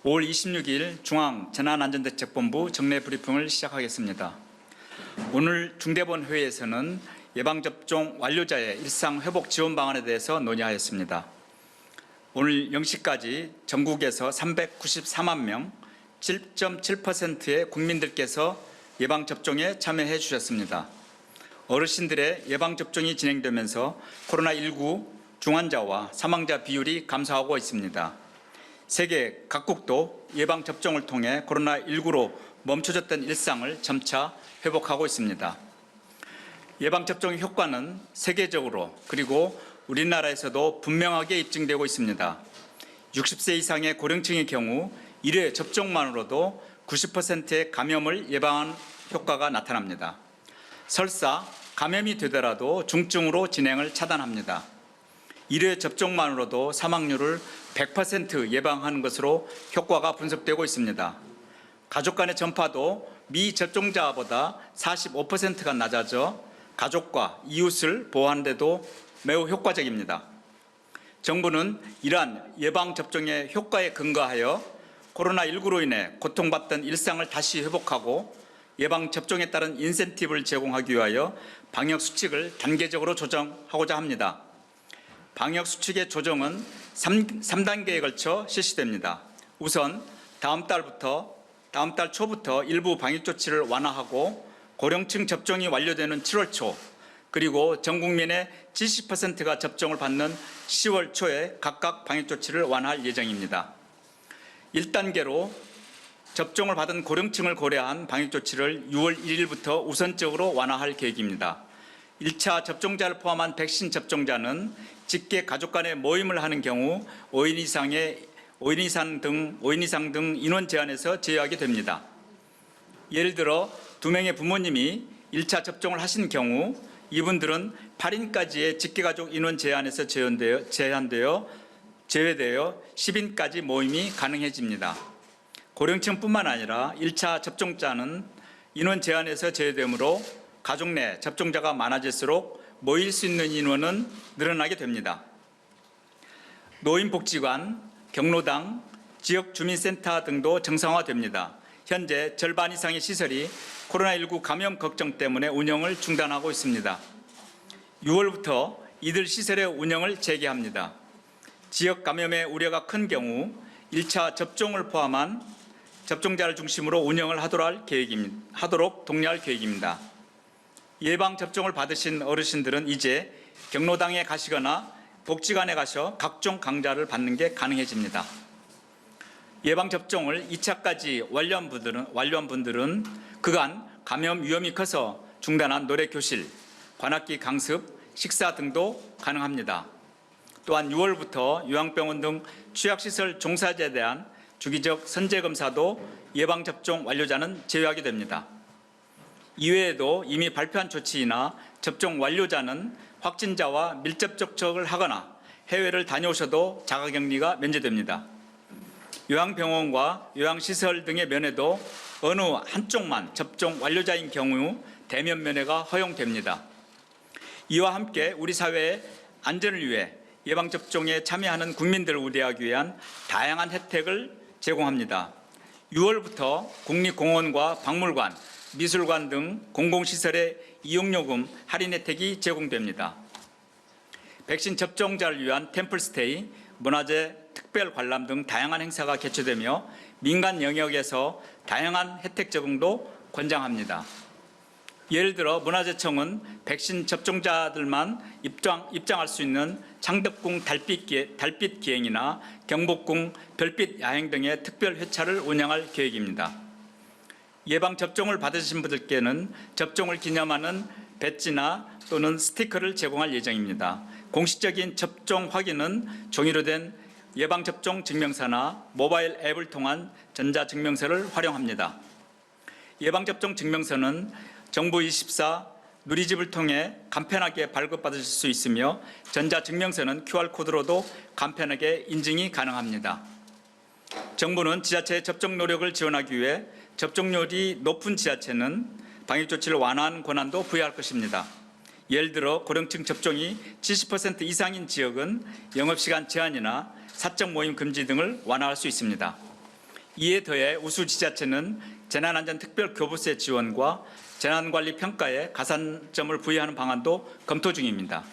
5월 26일 중앙재난안전대책본부 정례 브리핑을 시작하겠습니다. 오늘 중대본 회의에서는 예방접종 완료자의 일상회복 지원 방안에 대해서 논의하였습니다. 오늘 0시까지 전국에서 394만 명, 7.7%의 국민들께서 예방접종에 참여해 주셨습니다. 어르신들의 예방접종이 진행되면서 코로나19 중환자와 사망자 비율이 감소하고 있습니다. 세계 각국도 예방접종을 통해 코로나19로 멈춰졌던 일상을 점차 회복하고 있습니다. 예방접종의 효과는 세계적으로 그리고 우리나라에서도 분명하게 입증되고 있습니다. 60세 이상의 고령층의 경우 1회 접종만으로도 90%의 감염을 예방하는 효과가 나타납니다. 설사 감염이 되더라도 중증으로 진행을 차단합니다. 1회 접종만으로도 사망률을 100% 예방하는 것으로 효과가 분석되고 있습니다. 가족 간의 전파도 미접종자보다 45%가 낮아져 가족과 이웃을 보호하는 데도 매우 효과적입니다. 정부는 이러한 예방접종의 효과에 근거하여 코로나19로 인해 고통받던 일상을 다시 회복하고 예방접종에 따른 인센티브를 제공하기 위하여 방역수칙을 단계적으로 조정하고자 합니다. 방역수칙의 조정은 3단계에 걸쳐 실시됩니다. 우선 다음 달 초부터 일부 방역조치를 완화하고 고령층 접종이 완료되는 7월 초 그리고 전 국민의 70%가 접종을 받는 10월 초에 각각 방역조치를 완화할 예정입니다. 1단계로 접종을 받은 고령층을 고려한 방역조치를 6월 1일부터 우선적으로 완화할 계획입니다. 1차 접종자를 포함한 백신 접종자는 직계 가족 간의 모임을 하는 경우 5인 이상 등 인원 제한에서 제외하게 됩니다. 예를 들어 2명의 부모님이 1차 접종을 하신 경우 이분들은 8인까지의 직계가족 인원 제한에서 제외되어 10인까지 모임이 가능해집니다. 고령층뿐만 아니라 1차 접종자는 인원 제한에서 제외되므로 가족 내 접종자가 많아질수록 모일 수 있는 인원은 늘어나게 됩니다. 노인복지관, 경로당, 지역주민센터 등도 정상화됩니다. 현재 절반 이상의 시설이 코로나19 감염 걱정 때문에 운영을 중단하고 있습니다. 6월부터 이들 시설의 운영을 재개합니다. 지역 감염의 우려가 큰 경우 1차 접종을 포함한 접종자를 중심으로 운영을 하도록 독려할 계획입니다. 예방접종을 받으신 어르신들은 이제 경로당에 가시거나 복지관에 가셔 각종 강좌를 받는 게 가능해집니다. 예방접종을 2차까지 완료한 분들은 그간 감염 위험이 커서 중단한 노래교실, 관악기 강습, 식사 등도 가능합니다. 또한 6월부터 요양병원 등 취약시설 종사자에 대한 주기적 선제검사도 예방접종 완료자는 제외하게 됩니다. 이외에도 이미 발표한 조치나 접종 완료자는 확진자와 밀접 접촉을 하거나 해외를 다녀오셔도 자가격리가 면제됩니다. 요양병원과 요양시설 등의 면회도 어느 한쪽만 접종 완료자인 경우 대면 면회가 허용됩니다. 이와 함께 우리 사회의 안전을 위해 예방접종에 참여하는 국민들을 우대하기 위한 다양한 혜택을 제공합니다. 6월부터 국립공원과 박물관, 미술관 등 공공시설의 이용요금 할인 혜택이 제공됩니다. 백신 접종자를 위한 템플스테이, 문화재 특별 관람 등 다양한 행사가 개최되며 민간 영역에서 다양한 혜택 적용도 권장합니다. 예를 들어 문화재청은 백신 접종자들만 입장할 수 있는 창덕궁 달빛 기행이나 경복궁 별빛 야행 등의 특별 회차를 운영할 계획입니다. 예방접종을 받으신 분들께는 접종을 기념하는 배지나 또는 스티커를 제공할 예정입니다. 공식적인 접종 확인은 종이로 된 예방접종 증명서나 모바일 앱을 통한 전자증명서를 활용합니다. 예방접종 증명서는 정부24 누리집을 통해 간편하게 발급받으실 수 있으며 전자증명서는 QR코드로도 간편하게 인증이 가능합니다. 정부는 지자체의 접종 노력을 지원하기 위해 접종률이 높은 지자체는 방역조치를 완화하는 권한도 부여할 것입니다. 예를 들어 고령층 접종이 70% 이상인 지역은 영업시간 제한이나 사적 모임 금지 등을 완화할 수 있습니다. 이에 더해 우수지자체는 재난안전특별교부세 지원과 재난관리 평가에 가산점을 부여하는 방안도 검토 중입니다.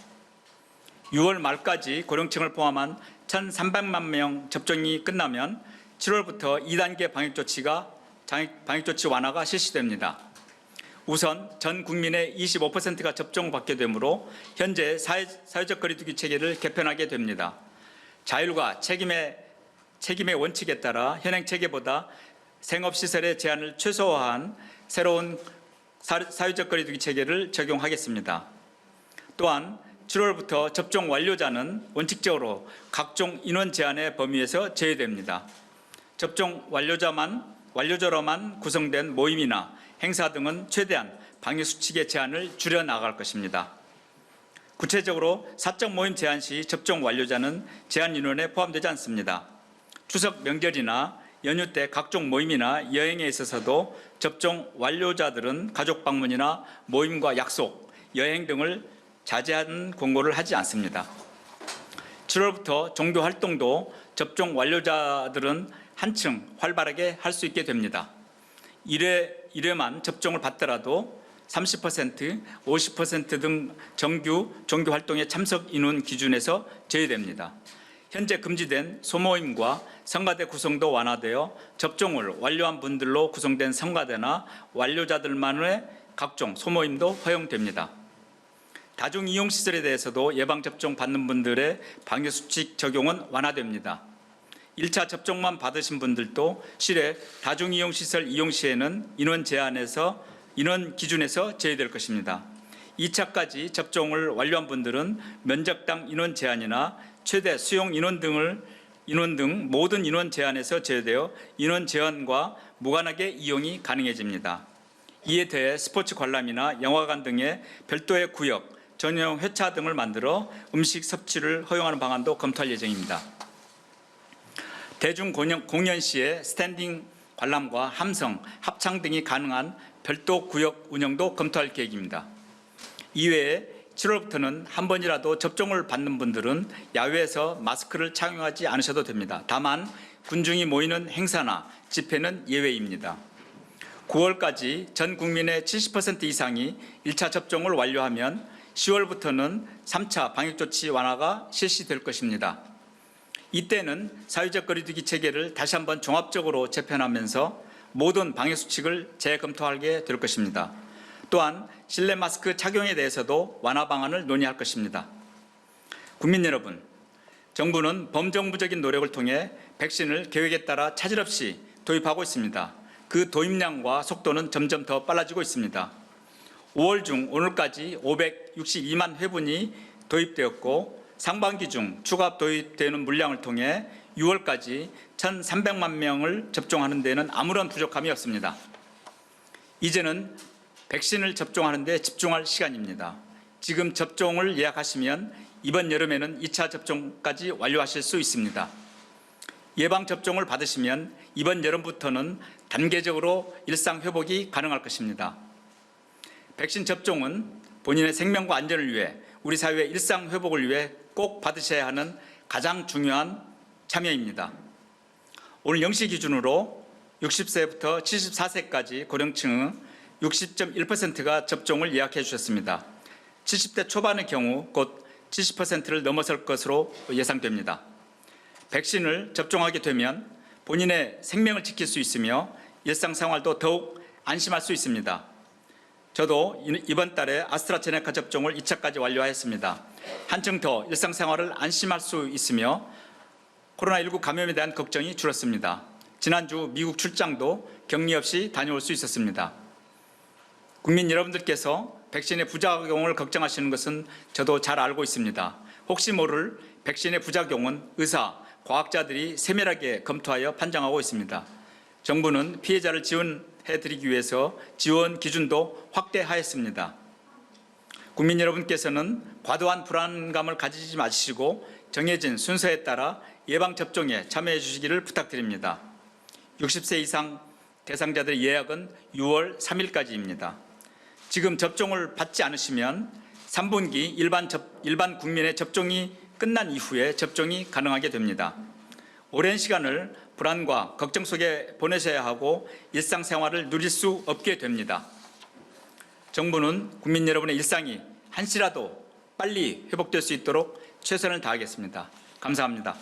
6월 말까지 고령층을 포함한 1,300만 명 접종이 끝나면 7월부터 2단계 방역조치 완화가 실시됩니다. 우선 전 국민의 25%가 접종받게 되므로 현재 사회적 거리두기 체계를 개편하게 됩니다. 자율과 책임의 원칙에 따라 현행 체계보다 생업시설의 제한을 최소화한 새로운 사회적 거리두기 체계를 적용하겠습니다. 또한 7월부터 접종 완료자는 원칙적으로 각종 인원 제한의 범위에서 제외됩니다. 접종 완료자로만 구성된 모임이나 행사 등은 최대한 방역수칙의 제한을 줄여나갈 것입니다. 구체적으로 사적 모임 제한 시 접종 완료자는 제한 인원에 포함되지 않습니다. 추석 명절이나 연휴 때 각종 모임이나 여행에 있어서도 접종 완료자들은 가족 방문이나 모임과 약속, 여행 등을 자제하는 권고를 하지 않습니다. 7월부터 종교 활동도 접종 완료자들은 한층 활발하게 할 수 있게 됩니다. 1회만 접종을 받더라도 30%, 50% 등 정규 종교 활동의 참석 인원 기준에서 제외됩니다. 현재 금지된 소모임과 성가대 구성도 완화되어 접종을 완료한 분들로 구성된 성가대나 완료자들만의 각종 소모임도 허용됩니다. 다중이용시설에 대해서도 예방접종 받는 분들의 방역수칙 적용은 완화됩니다. 1차 접종만 받으신 분들도 실외 다중이용시설 이용 시에는 인원 기준에서 제외될 것입니다. 2차까지 접종을 완료한 분들은 면적당 인원 제한이나 최대 수용 인원 등 모든 인원 제한에서 제외되어 인원 제한과 무관하게 이용이 가능해집니다. 이에 대해 스포츠 관람이나 영화관 등의 별도의 구역, 전용 회차 등을 만들어 음식 섭취를 허용하는 방안도 검토할 예정입니다. 대중공연 시에 스탠딩 관람과 함성, 합창 등이 가능한 별도 구역 운영도 검토할 계획입니다. 이외에 7월부터는 한 번이라도 접종을 받는 분들은 야외에서 마스크를 착용하지 않으셔도 됩니다. 다만 군중이 모이는 행사나 집회는 예외입니다. 9월까지 전 국민의 70% 이상이 1차 접종을 완료하면 10월부터는 3차 방역조치 완화가 실시될 것입니다. 이때는 사회적 거리두기 체계를 다시 한번 종합적으로 재편하면서 모든 방역수칙을 재검토하게 될 것입니다. 또한 실내 마스크 착용에 대해서도 완화 방안을 논의할 것입니다. 국민 여러분, 정부는 범정부적인 노력을 통해 백신을 계획에 따라 차질 없이 도입하고 있습니다. 그 도입량과 속도는 점점 더 빨라지고 있습니다. 5월 중 오늘까지 562만 회분이 도입되었고 상반기 중 추가 도입되는 물량을 통해 6월까지 1,300만 명을 접종하는 데는 아무런 부족함이 없습니다. 이제는 백신을 접종하는 데 집중할 시간입니다. 지금 접종을 예약하시면 이번 여름에는 2차 접종까지 완료하실 수 있습니다. 예방접종을 받으시면 이번 여름부터는 단계적으로 일상 회복이 가능할 것입니다. 백신 접종은 본인의 생명과 안전을 위해 우리 사회의 일상 회복을 위해 꼭 받으셔야 하는 가장 중요한 참여입니다. 오늘 0시 기준으로 60세부터 74세까지 고령층의 60.1%가 접종을 예약해 주셨습니다. 70대 초반의 경우 곧 70%를 넘어설 것으로 예상됩니다. 백신을 접종하게 되면 본인의 생명을 지킬 수 있으며 일상생활도 더욱 안심할 수 있습니다. 저도 이번 달에 아스트라제네카 접종을 2차까지 완료하였습니다. 한층 더 일상생활을 안심할 수 있으며 코로나19 감염에 대한 걱정이 줄었습니다. 지난주 미국 출장도 격리 없이 다녀올 수 있었습니다. 국민 여러분들께서 백신의 부작용을 걱정하시는 것은 저도 잘 알고 있습니다. 혹시 모를 백신의 부작용은 의사, 과학자들이 세밀하게 검토하여 판정하고 있습니다. 정부는 피해자를 지원해드리기 위해서 지원 기준도 확대하였습니다. 국민 여러분께서는 과도한 불안감을 가지지 마시고 정해진 순서에 따라 예방접종에 참여해 주시기를 부탁드립니다. 60세 이상 대상자들의 예약은 6월 3일까지입니다. 지금 접종을 받지 않으시면 3분기 일반 국민의 접종이 끝난 이후에 접종이 가능하게 됩니다. 오랜 시간을 불안과 걱정 속에 보내셔야 하고 일상생활을 누릴 수 없게 됩니다. 정부는 국민 여러분의 일상이 한시라도 빨리 회복될 수 있도록 최선을 다하겠습니다. 감사합니다.